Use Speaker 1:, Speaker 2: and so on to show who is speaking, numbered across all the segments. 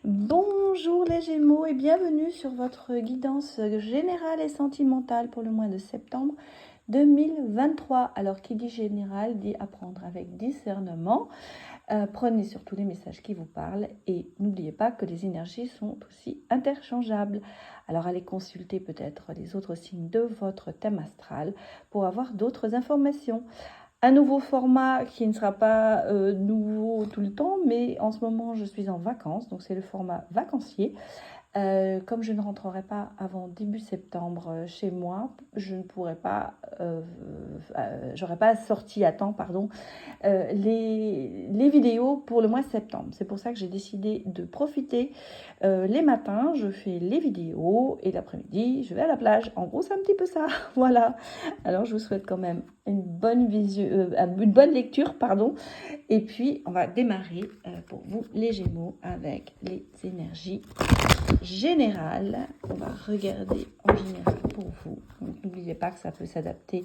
Speaker 1: Bonjour les Gémeaux et bienvenue sur votre guidance générale et sentimentale pour le mois de septembre 2023. Alors qui dit général dit apprendre avec discernement. Prenez surtout les messages qui vous parlent et n'oubliez pas que les énergies sont aussi interchangeables. Alors allez consulter peut-être les autres signes de votre thème astral pour avoir d'autres informations. Un nouveau format qui ne sera pas nouveau tout le temps, mais en ce moment je suis en vacances, donc c'est le format vacancier. Comme je ne rentrerai pas avant début septembre chez moi, je ne pourrai pas, j'aurai pas sorti à temps, pardon, les vidéos pour le mois de septembre. C'est pour ça que j'ai décidé de profiter les matins, je fais les vidéos et l'après-midi, je vais à la plage. En gros, c'est un petit peu ça, voilà. Alors, je vous souhaite quand même une bonne lecture, pardon. Et puis, on va démarrer pour vous, les Gémeaux, avec les énergies générales. On va regarder en général pour vous. Donc, n'oubliez pas que ça peut s'adapter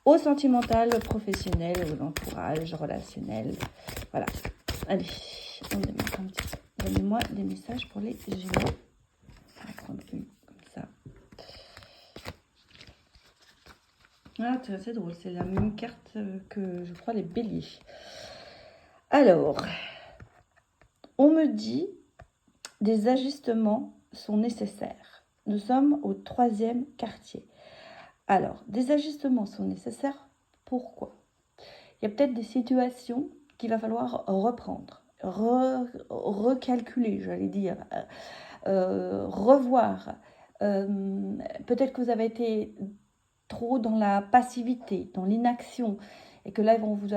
Speaker 1: au sentimental, au professionnel, au entourage relationnel. Voilà. Allez, on démarre un petit peu. Donnez-moi des messages pour les Gémeaux. On va prendre une comme ça. Ah, c'est drôle, c'est la même carte que je crois les béliers. Alors, on me dit des ajustements sont nécessaires. Nous sommes au 3e quartier. Alors, des ajustements sont nécessaires. Pourquoi? Il y a peut-être des situations qu'il va falloir reprendre, recalculer, j'allais dire, revoir. Peut-être que vous avez été trop dans la passivité, dans l'inaction, et que là, ils vont vous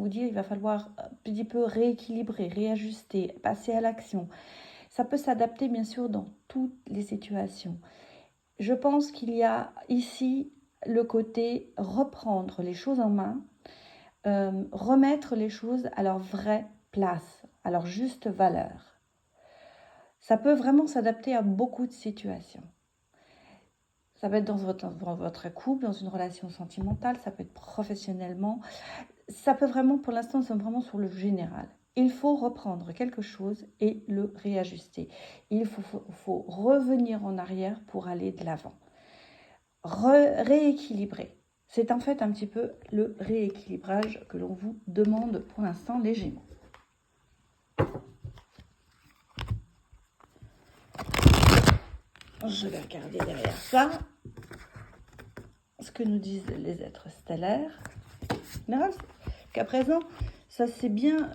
Speaker 1: dire, il va falloir un petit peu rééquilibrer, réajuster, passer à l'action. Ça peut s'adapter, bien sûr, dans toutes les situations. Je pense qu'il y a ici le côté reprendre les choses en main, remettre les choses à leur vraie place, à leur juste valeur. Ça peut vraiment s'adapter à beaucoup de situations. Ça peut être dans votre couple, dans une relation sentimentale, ça peut être professionnellement. Ça peut vraiment, pour l'instant, nous sommes vraiment sur le général. Il faut reprendre quelque chose et le réajuster. Il faut revenir en arrière pour aller de l'avant. Rééquilibrer. C'est en fait un petit peu le rééquilibrage que l'on vous demande pour l'instant, les Gémeaux. Je vais regarder derrière ça ce que nous disent les êtres stellaires. Jusqu'à présent, ça s'est bien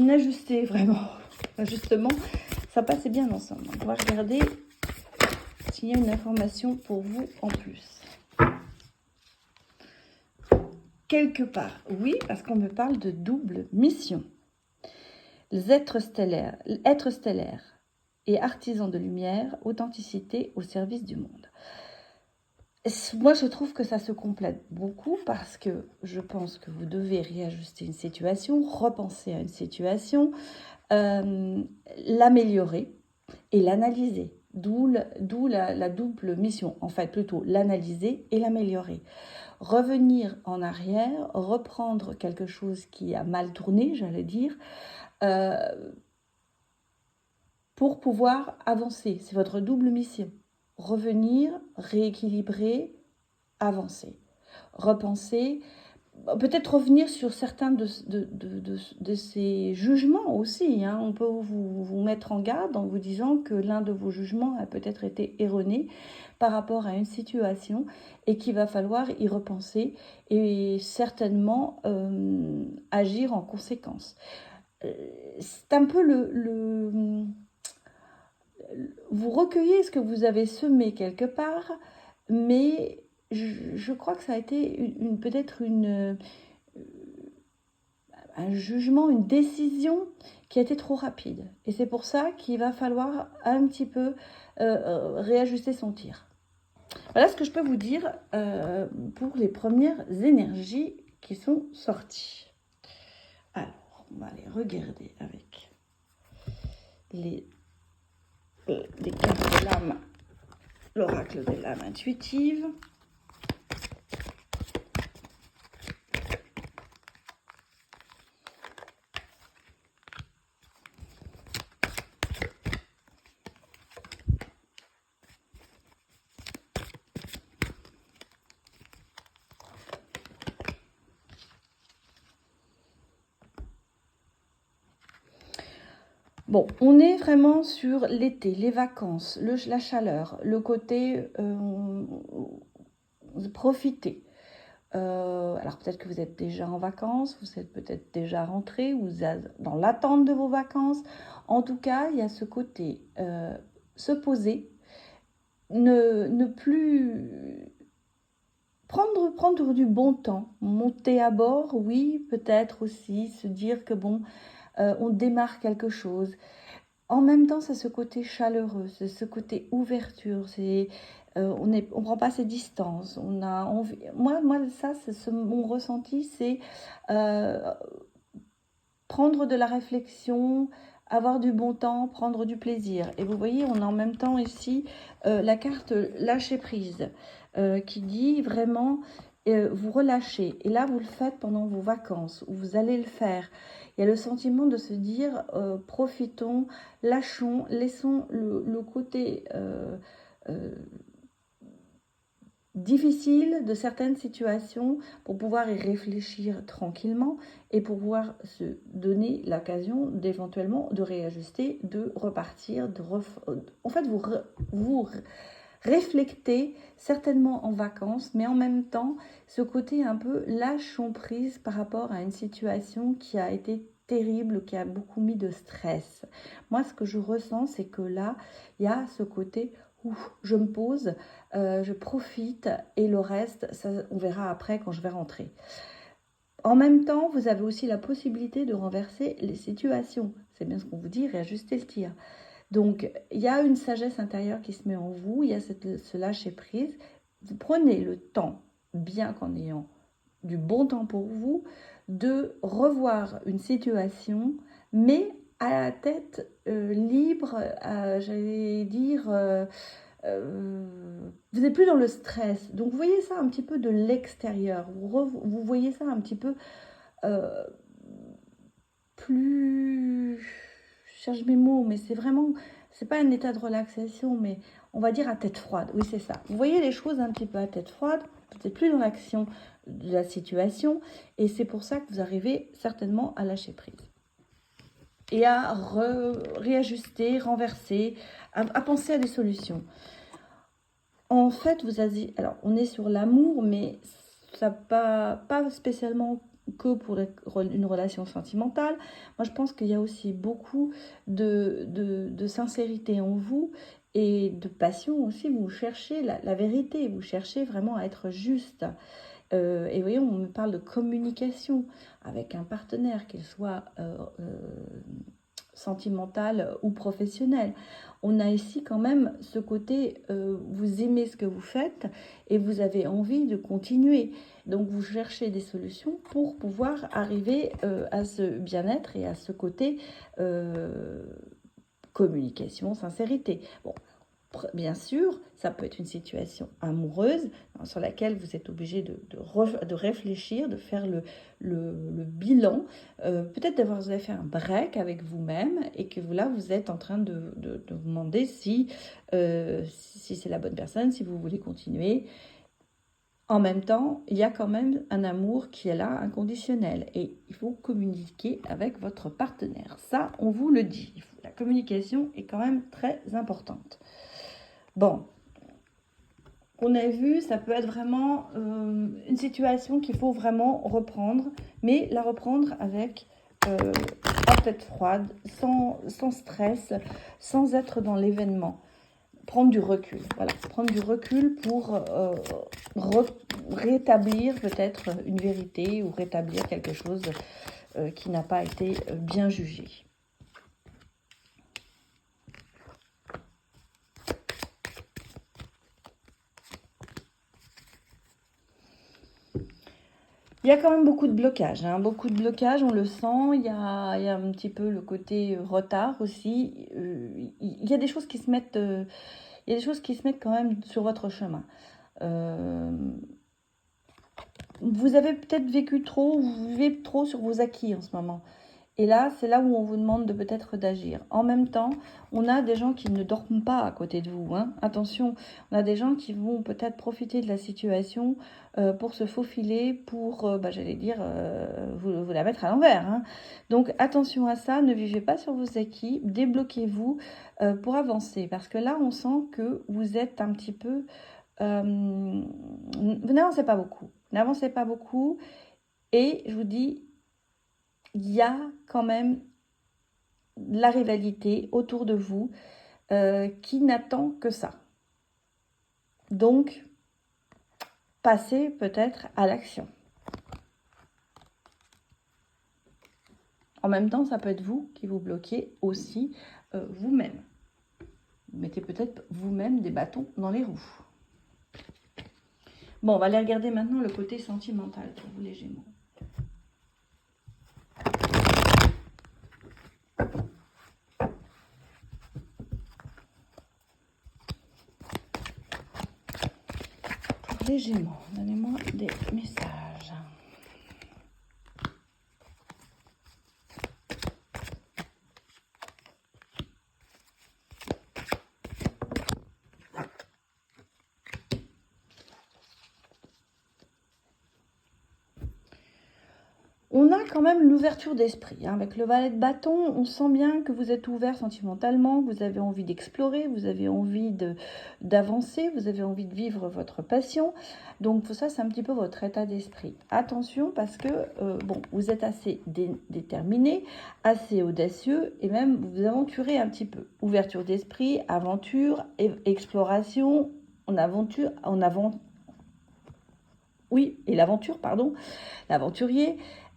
Speaker 1: ajusté, vraiment. Justement, ça passait bien ensemble. Donc, on va regarder s'il y a une information pour vous en plus. Quelque part, oui, parce qu'on me parle de double mission. Les êtres stellaires et artisans de lumière, authenticité au service du monde. Moi, je trouve que ça se complète beaucoup parce que je pense que vous devez réajuster une situation, repenser à une situation, l'améliorer et l'analyser. D'où la double mission, en fait, plutôt l'analyser et l'améliorer. Revenir en arrière, reprendre quelque chose qui a mal tourné, j'allais dire, pour pouvoir avancer. C'est votre double mission. Revenir, rééquilibrer, avancer. Repenser, peut-être revenir sur certains de ces jugements aussi. Hein. On peut vous mettre en garde en vous disant que l'un de vos jugements a peut-être été erroné par rapport à une situation et qu'il va falloir y repenser et certainement agir en conséquence. C'est un peu vous recueillez ce que vous avez semé quelque part, mais je crois que ça a été peut-être un jugement, une décision qui a été trop rapide. Et c'est pour ça qu'il va falloir un petit peu réajuster son tir. Voilà ce que je peux vous dire pour les premières énergies qui sont sorties. Alors, on va aller regarder avec les cartes de l'âme, l'oracle de l'âme intuitive. Bon, on est vraiment sur l'été, les vacances, la chaleur, le côté profiter. Alors peut-être que vous êtes déjà en vacances, vous êtes peut-être déjà rentré, vous êtes dans l'attente de vos vacances. En tout cas, il y a ce côté se poser, ne plus prendre du bon temps, monter à bord, oui, peut-être aussi se dire que bon, on démarre quelque chose. En même temps, c'est ce côté chaleureux, c'est ce côté ouverture, on prend pas ses distances, on a envie. Moi, ça, mon ressenti, c'est euh, prendre de la réflexion, avoir du bon temps, prendre du plaisir. Et vous voyez, on a en même temps ici la carte lâcher prise, qui dit vraiment vous relâchez. Et là, vous le faites pendant vos vacances, où vous allez le faire. Il y a le sentiment de se dire profitons, lâchons, laissons le côté difficile de certaines situations pour pouvoir y réfléchir tranquillement et pour pouvoir se donner l'occasion d'éventuellement de réajuster, de repartir, en fait vous réflectez certainement en vacances, mais en même temps ce côté un peu lâchons prise par rapport à une situation qui a été terrible, qui a beaucoup mis de stress. Moi, ce que je ressens, c'est que là, il y a ce côté où je me pose, je profite et le reste, ça, on verra après quand je vais rentrer. En même temps, vous avez aussi la possibilité de renverser les situations. C'est bien ce qu'on vous dit, réajuster le tir. Donc, il y a une sagesse intérieure qui se met en vous, il y a ce lâcher-prise. Vous prenez le temps, bien qu'en ayant du bon temps pour vous, de revoir une situation, mais à la tête libre, j'allais dire, vous n'êtes plus dans le stress. Donc, vous voyez ça un petit peu de l'extérieur. Vous voyez ça un petit peu euh, plus... Je cherche mes mots, mais c'est vraiment... C'est pas un état de relaxation, mais on va dire à tête froide. Oui, c'est ça. Vous voyez les choses un petit peu à tête froide. Vous n'êtes plus dans l'action de la situation. Et c'est pour ça que vous arrivez certainement à lâcher prise. Et à réajuster, renverser, à penser à des solutions. En fait, vous avez... Alors, on est sur l'amour, mais ça pas spécialement que pour une relation sentimentale. Moi, je pense qu'il y a aussi beaucoup de sincérité en vous et de passion aussi. Vous cherchez la vérité, vous cherchez vraiment à être juste. Et vous voyez, on me parle de communication avec un partenaire, qu'il soit sentimental ou professionnel. On a ici quand même ce côté, vous aimez ce que vous faites et vous avez envie de continuer. Donc vous cherchez des solutions pour pouvoir arriver à ce bien-être et à ce côté communication, sincérité. Bon, bien sûr, ça peut être une situation amoureuse sur laquelle vous êtes obligé de réfléchir, de faire le bilan. Peut-être vous avez fait un break avec vous-même et que vous êtes en train de vous demander si c'est la bonne personne, si vous voulez continuer. En même temps, il y a quand même un amour qui est là, inconditionnel. Et il faut communiquer avec votre partenaire. Ça, on vous le dit. La communication est quand même très importante. Bon, on a vu, ça peut être vraiment une situation qu'il faut vraiment reprendre, mais la reprendre avec la tête froide, sans stress, sans être dans l'événement. Prendre du recul, voilà, prendre du recul pour rétablir peut-être une vérité ou rétablir quelque chose qui n'a pas été bien jugé. Il y a quand même beaucoup de blocages, beaucoup de blocages, on le sent. Il y a un petit peu le côté retard aussi. Il y a des choses qui se mettent, il y a des choses qui se mettent quand même sur votre chemin. Vous avez peut-être vécu trop, vous vivez trop sur vos acquis en ce moment. Et là, c'est là où on vous demande de peut-être d'agir. En même temps, on a des gens qui ne dorment pas à côté de vous. Hein. Attention, on a des gens qui vont peut-être profiter de la situation pour se faufiler, pour, j'allais dire, vous la mettre à l'envers. Hein. Donc attention à ça, ne vivez pas sur vos acquis, débloquez-vous pour avancer. Parce que là, on sent que vous êtes un petit peu... vous n'avancez pas beaucoup. N'avancez pas beaucoup. Et je vous dis, il y a quand même la rivalité autour de vous qui n'attend que ça. Donc, passez peut-être à l'action. En même temps, ça peut être vous qui vous bloquez aussi vous-même. Vous mettez peut-être vous-même des bâtons dans les roues. Bon, on va aller regarder maintenant le côté sentimental pour vous les Gémeaux. Les Gémeaux, donnez-moi des messages. On a quand même l'ouverture d'esprit. Hein. Avec le valet de bâton, on sent bien que vous êtes ouvert sentimentalement, que vous avez envie d'explorer, vous avez envie d'avancer, vous avez envie de vivre votre passion. Donc ça, c'est un petit peu votre état d'esprit. Attention parce que vous êtes assez déterminé, assez audacieux et même vous vous aventurez un petit peu. Ouverture d'esprit, aventure, exploration, l'aventurier.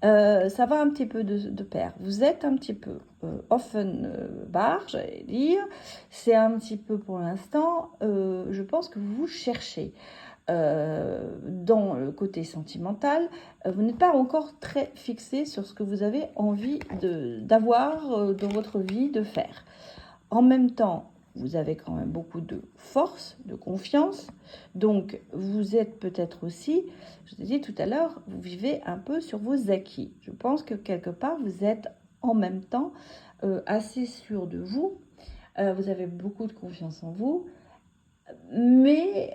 Speaker 1: Ça va un petit peu de pair. Vous êtes un petit peu Offenbach, j'allais dire. C'est un petit peu pour l'instant, je pense que vous cherchez dans le côté sentimental. Vous n'êtes pas encore très fixé sur ce que vous avez envie d'avoir dans votre vie, de faire. En même temps, vous avez quand même beaucoup de force, de confiance. Donc, vous êtes peut-être aussi, je vous ai dit tout à l'heure, vous vivez un peu sur vos acquis. Je pense que quelque part, vous êtes en même temps assez sûr de vous. Vous avez beaucoup de confiance en vous. Mais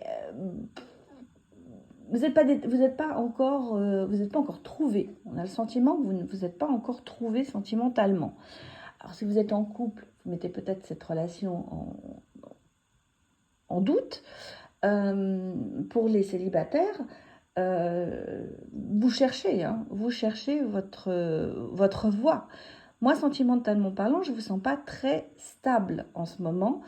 Speaker 1: vous n'êtes pas encore trouvé. On a le sentiment que vous n'êtes pas encore trouvé sentimentalement. Alors, si vous êtes en couple, vous mettez peut-être cette relation en doute. Pour les célibataires, vous cherchez votre voie. Moi, sentimentalement parlant, je ne vous sens pas très stable en ce moment.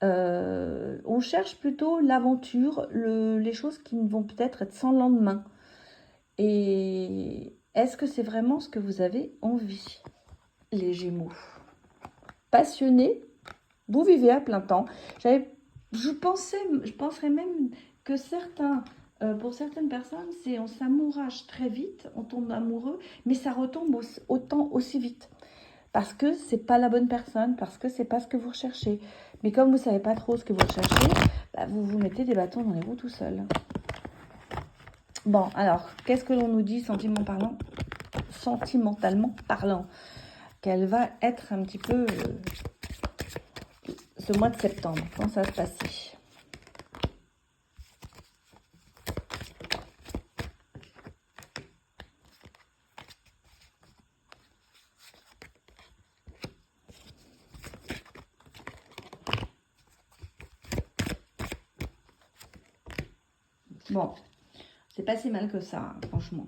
Speaker 1: On cherche plutôt l'aventure, les choses qui vont peut-être être sans lendemain. Et est-ce que c'est vraiment ce que vous avez envie, les Gémeaux? Passionné, vous vivez à plein temps. Je penserais même que pour certaines personnes, on s'amourage très vite, on tombe amoureux, mais ça retombe autant aussi vite. Parce que c'est pas la bonne personne, parce que c'est pas ce que vous recherchez. Mais comme vous savez pas trop ce que vous recherchez, vous vous mettez des bâtons dans les roues tout seul. Bon, alors, qu'est-ce que l'on nous dit sentimentalement parlant? Qu'elle va être un petit peu ce mois de septembre. Comment ça va se passer? Bon, c'est pas si mal que ça, hein, franchement.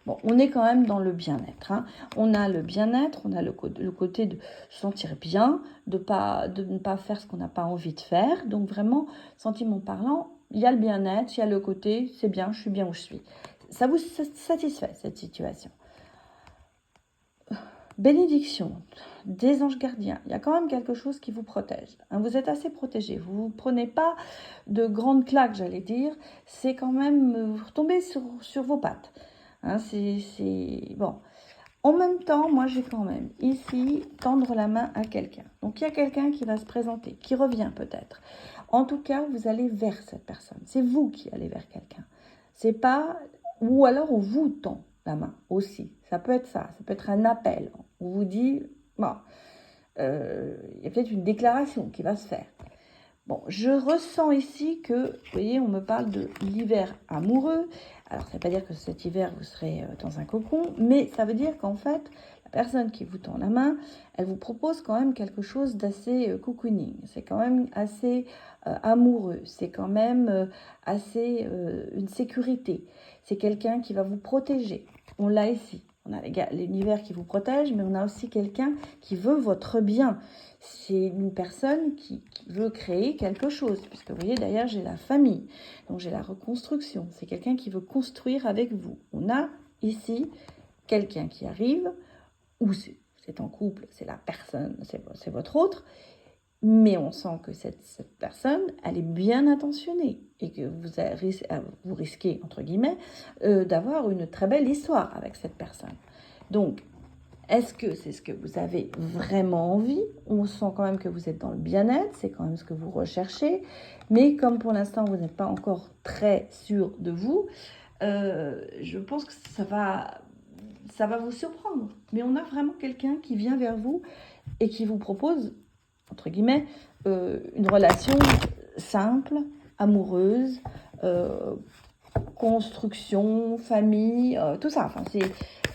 Speaker 1: Bon, on est quand même dans le bien-être. Hein. On a le bien-être, on a le côté de se sentir bien, de ne pas faire ce qu'on n'a pas envie de faire. Donc vraiment, sentiment parlant, il y a le bien-être, il y a le côté, c'est bien, je suis bien où je suis. Ça vous satisfait, cette situation. Bénédiction des anges gardiens. Il y a quand même quelque chose qui vous protège. Hein, vous êtes assez protégé. Vous ne prenez pas de grandes claques, j'allais dire. C'est quand même, vous retombez sur vos pattes. Hein, c'est bon. En même temps, moi, j'ai quand même ici tendre la main à quelqu'un. Donc, il y a quelqu'un qui va se présenter, qui revient peut-être. En tout cas, vous allez vers cette personne. C'est vous qui allez vers quelqu'un. C'est pas... Ou alors, on vous tend la main aussi. Ça peut être ça. Ça peut être un appel. On vous dit, bon, il y a peut-être une déclaration qui va se faire. Bon, je ressens ici que, vous voyez, on me parle de l'hiver amoureux. Alors, ça ne veut pas dire que cet hiver, vous serez dans un cocon, mais ça veut dire qu'en fait, la personne qui vous tend la main, elle vous propose quand même quelque chose d'assez cocooning. C'est quand même assez amoureux. C'est quand même assez une sécurité. C'est quelqu'un qui va vous protéger. On l'a ici. On a l'univers qui vous protège, mais on a aussi quelqu'un qui veut votre bien. C'est une personne qui veut créer quelque chose. Puisque vous voyez, derrière, j'ai la famille. Donc, j'ai la reconstruction. C'est quelqu'un qui veut construire avec vous. On a ici quelqu'un qui arrive, ou c'est en couple, c'est la personne, c'est votre autre. Mais on sent que cette personne, elle est bien intentionnée et que vous risquez, entre guillemets, d'avoir une très belle histoire avec cette personne. Donc, est-ce que c'est ce que vous avez vraiment envie? On sent quand même que vous êtes dans le bien-être, c'est quand même ce que vous recherchez. Mais comme pour l'instant, vous n'êtes pas encore très sûr de vous, je pense que ça va vous surprendre. Mais on a vraiment quelqu'un qui vient vers vous et qui vous propose, entre guillemets, une relation simple, amoureuse, construction, famille, tout ça. Enfin,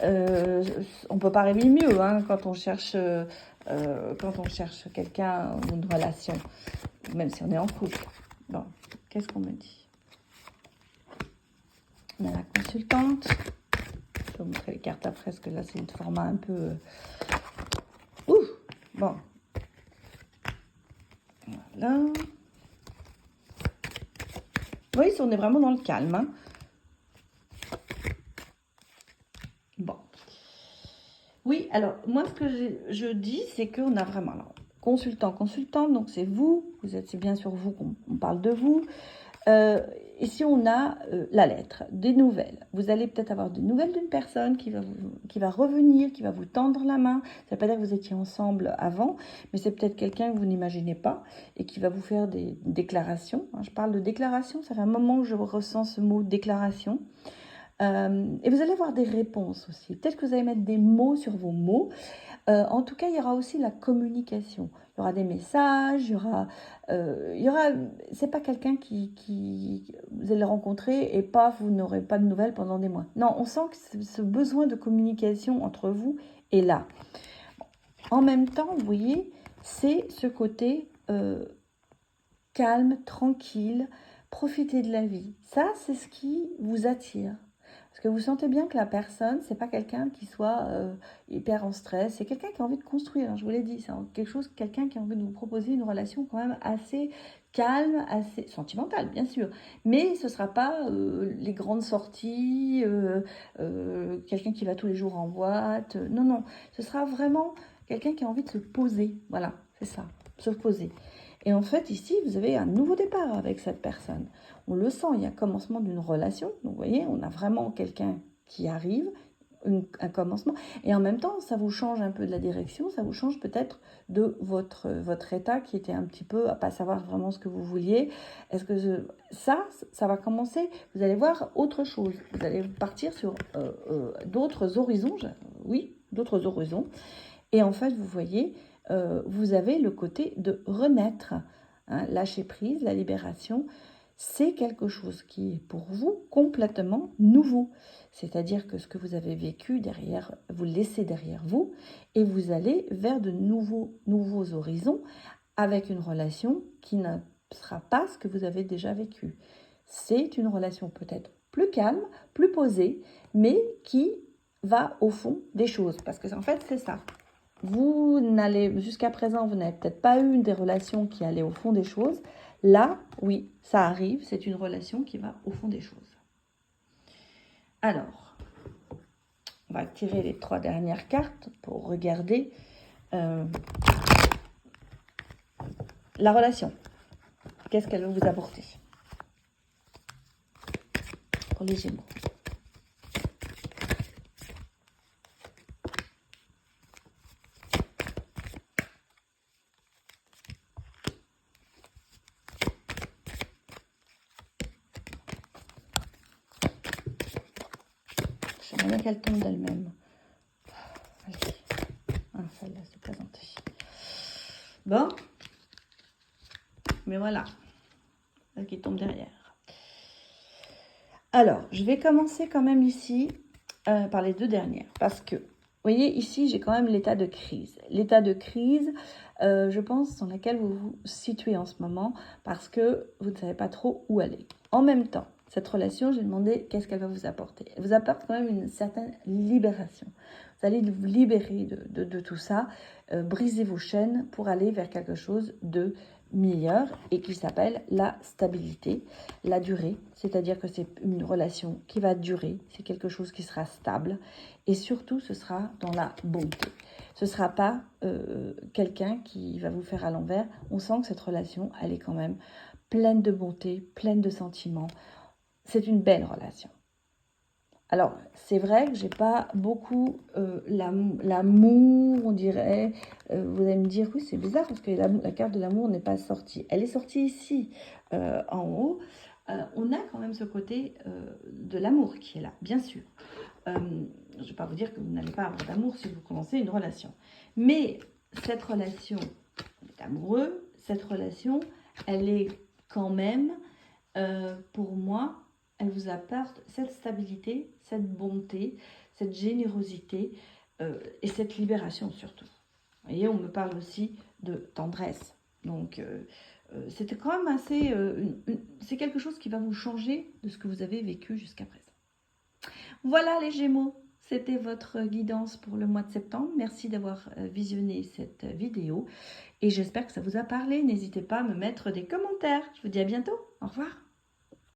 Speaker 1: on ne peut pas rêver mieux hein, quand on cherche quelqu'un ou une relation, même si on est en couple. Bon, qu'est-ce qu'on me dit? On a la consultante. Je vais vous montrer les cartes après, parce que là, c'est un format un peu... Bon. Voilà. Oui, on est vraiment dans le calme. Hein. Bon. Oui, alors, moi, ce que je dis, c'est qu'on a vraiment... Alors, consultante, donc c'est vous. C'est bien sûr vous qu'on parle de vous. Ici, on a la lettre, des nouvelles. Vous allez peut-être avoir des nouvelles d'une personne qui va revenir, qui va vous tendre la main. Ça ne veut pas dire que vous étiez ensemble avant, mais c'est peut-être quelqu'un que vous n'imaginez pas et qui va vous faire des déclarations. Je parle de déclaration, ça fait un moment que je ressens ce mot déclaration. Et vous allez avoir des réponses aussi. Peut-être que vous allez mettre des mots sur vos mots. En tout cas, il y aura aussi la communication. Il y aura des messages, il y aura c'est pas quelqu'un qui vous allez rencontrer et paf, vous n'aurez pas de nouvelles pendant des mois. Non, on sent que ce besoin de communication entre vous est là. En même temps, vous voyez, c'est ce côté calme, tranquille, profiter de la vie. Ça, c'est ce qui vous attire. Parce que vous sentez bien que la personne, c'est pas quelqu'un qui soit hyper en stress, c'est quelqu'un qui a envie de construire, je vous l'ai dit, c'est quelque chose, quelqu'un qui a envie de vous proposer une relation quand même assez calme, assez sentimentale bien sûr, mais ce ne sera pas les grandes sorties, quelqu'un qui va tous les jours en boîte, non, non, ce sera vraiment quelqu'un qui a envie de se poser, voilà, c'est ça, se poser. Et en fait, ici, vous avez un nouveau départ avec cette personne. On le sent, il y a un commencement d'une relation. Donc, vous voyez, on a vraiment quelqu'un qui arrive, un commencement. Et en même temps, ça vous change un peu de la direction, ça vous change peut-être de votre état qui était un petit peu à pas savoir vraiment ce que vous vouliez. Est-ce que ça va commencer, vous allez voir autre chose. Vous allez partir sur d'autres horizons, oui, d'autres horizons. Et en fait, vous voyez, vous avez le côté de renaître, hein, lâcher prise, la libération. C'est quelque chose qui est pour vous complètement nouveau. C'est-à-dire que ce que vous avez vécu derrière, vous le laissez derrière vous et vous allez vers de nouveaux horizons avec une relation qui ne sera pas ce que vous avez déjà vécu. C'est une relation peut-être plus calme, plus posée, mais qui va au fond des choses. Parce que en fait, c'est ça. Vous n'allez, jusqu'à présent, vous n'avez peut-être pas eu des relations qui allaient au fond des choses. Là, oui, ça arrive, c'est une relation qui va au fond des choses. Alors, on va tirer les 3 dernières cartes pour regarder la relation. Qu'est-ce qu'elle va vous apporter pour les Gémeaux? J'aimerais bien qu'elle tombe d'elle-même. Allez. Bon, mais voilà, ce qui tombe derrière. Alors, je vais commencer quand même ici par les deux dernières, parce que, vous voyez, ici, j'ai quand même l'état de crise. L'état de crise, je pense, dans laquelle vous vous situez en ce moment, parce que vous ne savez pas trop où aller. En même temps, cette relation, j'ai demandé qu'est-ce qu'elle va vous apporter. Elle vous apporte quand même une certaine libération. Vous allez vous libérer de tout ça, briser vos chaînes pour aller vers quelque chose de meilleur et qui s'appelle la stabilité, la durée, c'est-à-dire que c'est une relation qui va durer, c'est quelque chose qui sera stable et surtout ce sera dans la bonté. Ce ne sera pas quelqu'un qui va vous faire à l'envers. On sent que cette relation, elle est quand même pleine de bonté, pleine de sentiments. C'est une belle relation. Alors, c'est vrai que j'ai pas beaucoup l'amour, on dirait. Vous allez me dire, oui, c'est bizarre parce que la carte de l'amour n'est pas sortie. Elle est sortie ici, en haut. On a quand même ce côté de l'amour qui est là, bien sûr. Je ne vais pas vous dire que vous n'allez pas avoir d'amour si vous commencez une relation. Mais cette relation est amoureuse, cette relation, elle est quand même, pour moi, elle vous apporte cette stabilité, cette bonté, cette générosité et cette libération surtout. Vous voyez, on me parle aussi de tendresse. Donc, c'était quand même assez... c'est quelque chose qui va vous changer de ce que vous avez vécu jusqu'à présent. Voilà les Gémeaux, c'était votre guidance pour le mois de septembre. Merci d'avoir visionné cette vidéo et j'espère que ça vous a parlé. N'hésitez pas à me mettre des commentaires. Je vous dis à bientôt. Au revoir.